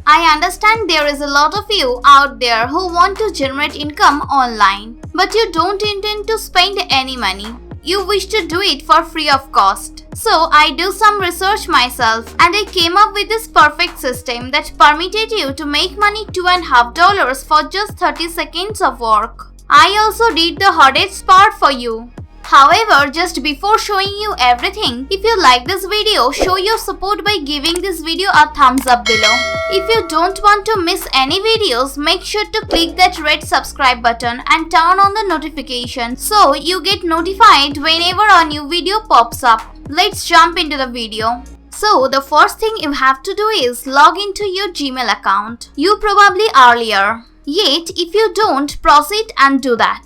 I understand there is a lot of you out there who want to generate income online, but you don't intend to spend any money. You wish to do it for free of cost. So I do some research myself and I came up with this perfect system that permitted you to make money $2.50 for just 30 seconds of work. I also did the hardest part for you. However, just before showing you everything, if you like this video, show your support by giving this video a thumbs up below. If you don't want to miss any videos, make sure to click that red subscribe button and turn on the notification so you get notified whenever a new video pops up. Let's jump into the video. So the first thing you have to do is log into your Gmail account. You probably earlier. Yet, if you don't, proceed and do that.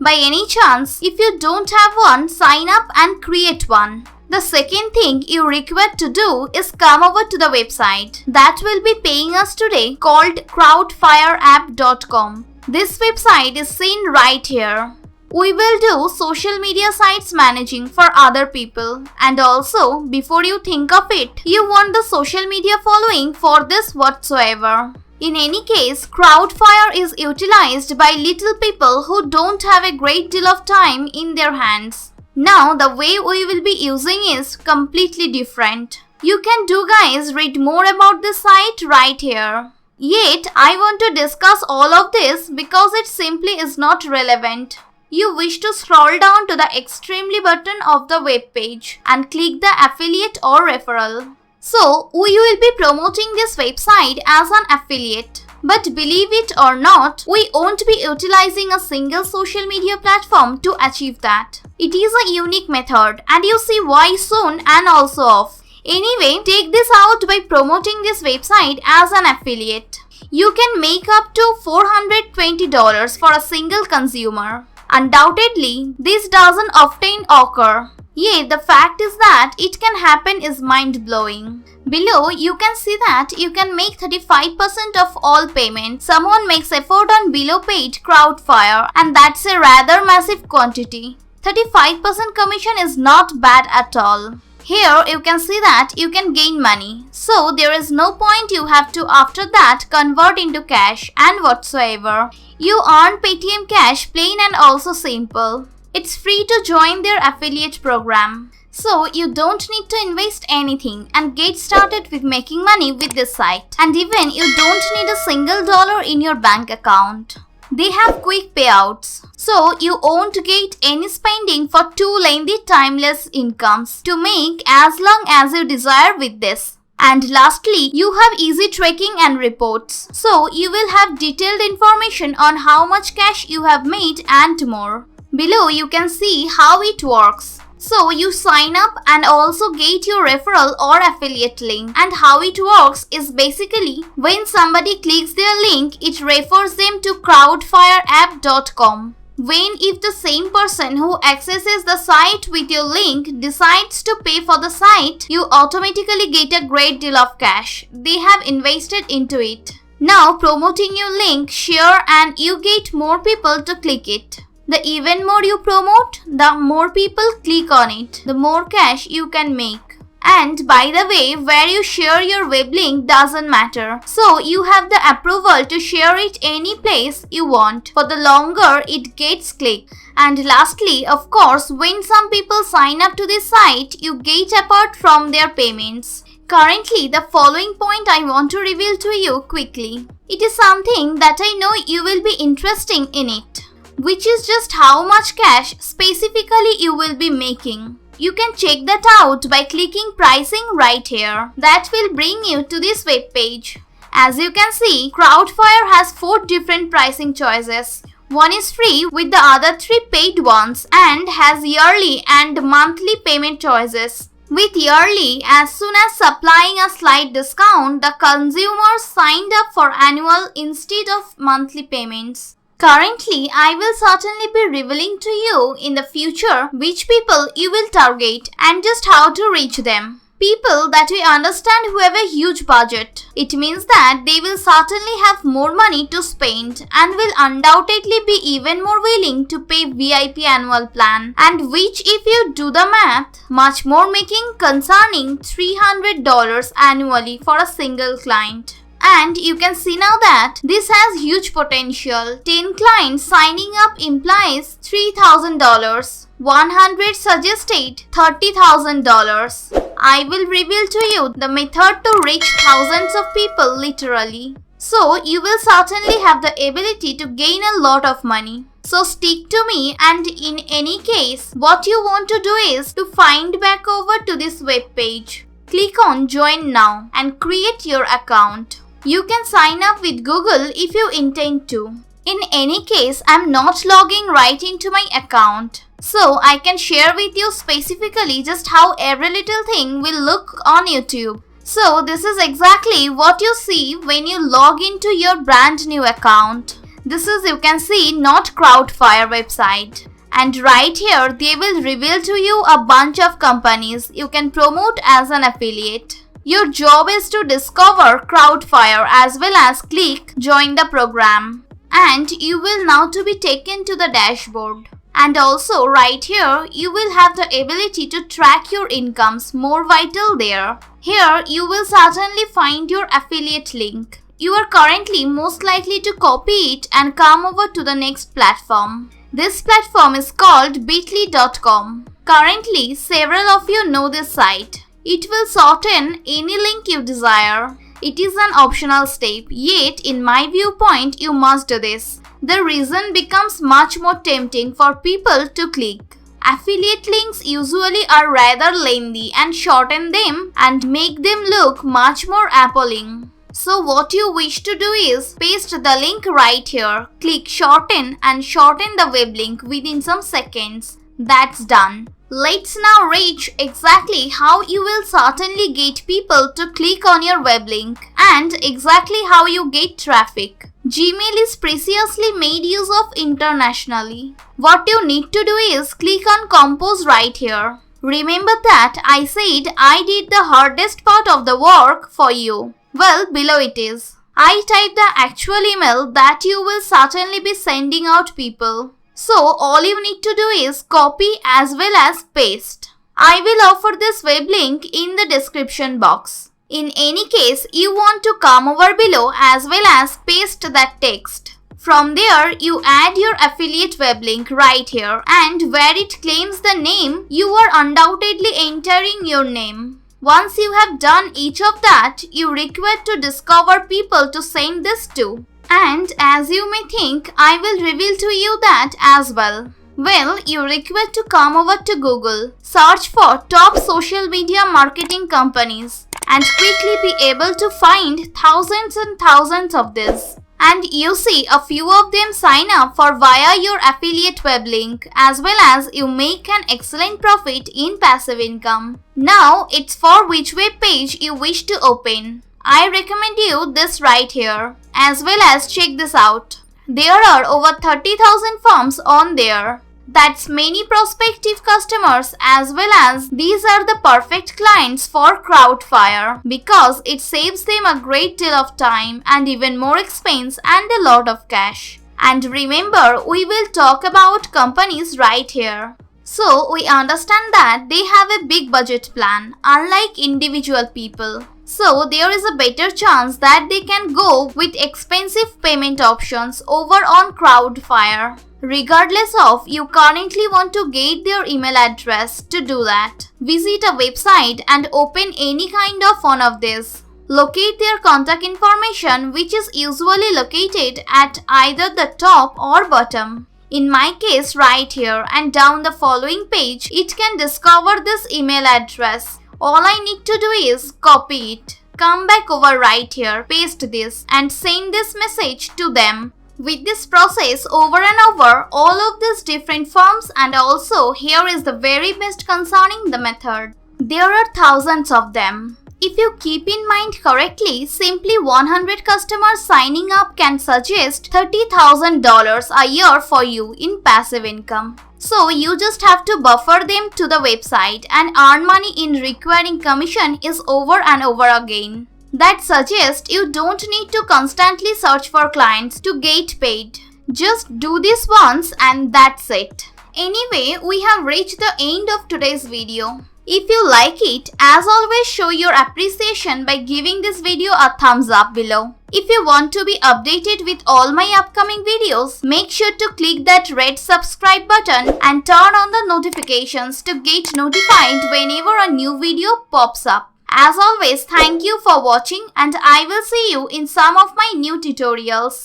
By any chance, if you don't have one, sign up and create one. The second thing you require to do is come over to the website that will be paying us today called crowdfireapp.com. This website is seen right here. We will do social media sites managing for other people, and also before you think of it, you want the social media following for this whatsoever. In any case, Crowdfire is utilized by little people who don't have a great deal of time in their hands. Now, the way we will be using is completely different. You can guys read more about this site right here. Yet, I want to discuss all of this because it simply is not relevant. You wish to scroll down to the extremely button of the web page and click the affiliate or referral. So, we will be promoting this website as an affiliate. But believe it or not, we won't be utilizing a single social media platform to achieve that. It is a unique method and you see why soon and also off. Anyway, take this out by promoting this website as an affiliate. You can make up to $420 for a single consumer. Undoubtedly, this doesn't often occur. Yet the fact is that it can happen is mind-blowing. Below, you can see that you can make 35% of all payments. Someone makes effort on below page Crowdfire, and that's a rather massive quantity. 35% commission is not bad at all. Here you can see that you can gain money. So there is no point you have to after that convert into cash and whatsoever. You earn Paytm Cash plain and also simple. It's free to join their affiliate program. So you don't need to invest anything and get started with making money with this site. And even you don't need a single dollar in your bank account. They have quick payouts. So you won't get any spending for too lengthy timeless incomes to make as long as you desire with this. And lastly, you have easy tracking and reports. So you will have detailed information on how much cash you have made and more. Below you can see how it works. So you sign up and also get your referral or affiliate link. And how it works is basically when somebody clicks their link, it refers them to crowdfireapp.com. When if the same person who accesses the site with your link decides to pay for the site, you automatically get a great deal of cash. They have invested into it. Now promoting your link, share and you get more people to click it. The even more you promote, the more people click on it, the more cash you can make. And by the way, where you share your web link doesn't matter. So you have the approval to share it any place you want. For the longer it gets clicked. And lastly, of course, when some people sign up to this site, you get apart from their payments. Currently, the following point I want to reveal to you quickly. It is something that I know you will be interested in it, which is just how much cash specifically you will be making. You can check that out by clicking pricing right here. That will bring you to this web page. As you can see, Crowdfire has 4 different pricing choices. One is free with the other 3 paid ones and has yearly and monthly payment choices. With yearly, as soon as supplying a slight discount, the consumers signed up for annual instead of monthly payments. Currently, I will certainly be revealing to you in the future which people you will target and just how to reach them. People that we understand who have a huge budget. It means that they will certainly have more money to spend and will undoubtedly be even more willing to pay VIP annual plan, and which if you do the math, much more making concerning $300 annually for a single client. And you can see now that this has huge potential. 10 clients signing up implies $3,000. 100 suggested $30,000. I will reveal to you the method to reach thousands of people literally. So you will certainly have the ability to gain a lot of money. So stick to me, and in any case, what you want to do is to find back over to this web page. Click on join now and create your account. You can sign up with Google if you intend to. In any case, I'm not logging right into my account. So I can share with you specifically just how every little thing will look on YouTube. So this is exactly what you see when you log into your brand new account. This is, you can see, not Crowdfire website. And right here they will reveal to you a bunch of companies you can promote as an affiliate. Your job is to discover Crowdfire as well as click join the program. And you will now to be taken to the dashboard. And also right here you will have the ability to track your incomes, more vital there. Here you will certainly find your affiliate link. You are currently most likely to copy it and come over to the next platform. This platform is called bitly.com. Currently several of you know this site. It will sort in any link you desire. It is an optional step, yet in my viewpoint you must do this. The reason becomes much more tempting for people to click. Affiliate links usually are rather lengthy and shorten them and make them look much more appealing. So what you wish to do is paste the link right here, click shorten and shorten the web link within some seconds. That's done. Let's now reach exactly how you will certainly get people to click on your web link and exactly how you get traffic. Gmail is preciously made use of internationally. What you need to do is click on compose right here. Remember that I said I did the hardest part of the work for you. Well, below it is. I typed the actual email that you will certainly be sending out people. So all you need to do is copy as well as paste. I will offer this web link in the description box. In any case, you want to come over below as well as paste that text. From there, you add your affiliate web link right here, and where it claims the name, you are undoubtedly entering your name. Once you have done each of that, you require to discover people to send this to. And as you may think, I will reveal to you that as well. Well, you require to come over to Google, search for top social media marketing companies, and quickly be able to find thousands and thousands of these. And you see a few of them sign up for via your affiliate web link, as well as you make an excellent profit in passive income. Now it's for which web page you wish to open. I recommend you this right here, as well as check this out. There are over 30,000 firms on there. That's many prospective customers, as well as these are the perfect clients for Crowdfire because it saves them a great deal of time and even more expense and a lot of cash. And remember, we will talk about companies right here. So we understand that they have a big budget plan, unlike individual people. So there is a better chance that they can go with expensive payment options over on Crowdfire. Regardless of you currently want to get their email address to do that, visit a website and open any kind of one of these. Locate their contact information, which is usually located at either the top or bottom. In my case right here and down the following page, it can discover this email address. All I need to do is copy it. Come back over right here, paste this and send this message to them. With this process over and over all of these different firms, and also here is the very best concerning the method. There are thousands of them. If you keep in mind correctly, simply 100 customers signing up can suggest $30,000 a year for you in passive income. So you just have to buffer them to the website and earn money in recurring commission is over and over again. That suggests you don't need to constantly search for clients to get paid. Just do this once and that's it. Anyway, we have reached the end of today's video. If you like it, as always show your appreciation by giving this video a thumbs up below. If you want to be updated with all my upcoming videos, make sure to click that red subscribe button and turn on the notifications to get notified whenever a new video pops up. As always, thank you for watching and I will see you in some of my new tutorials.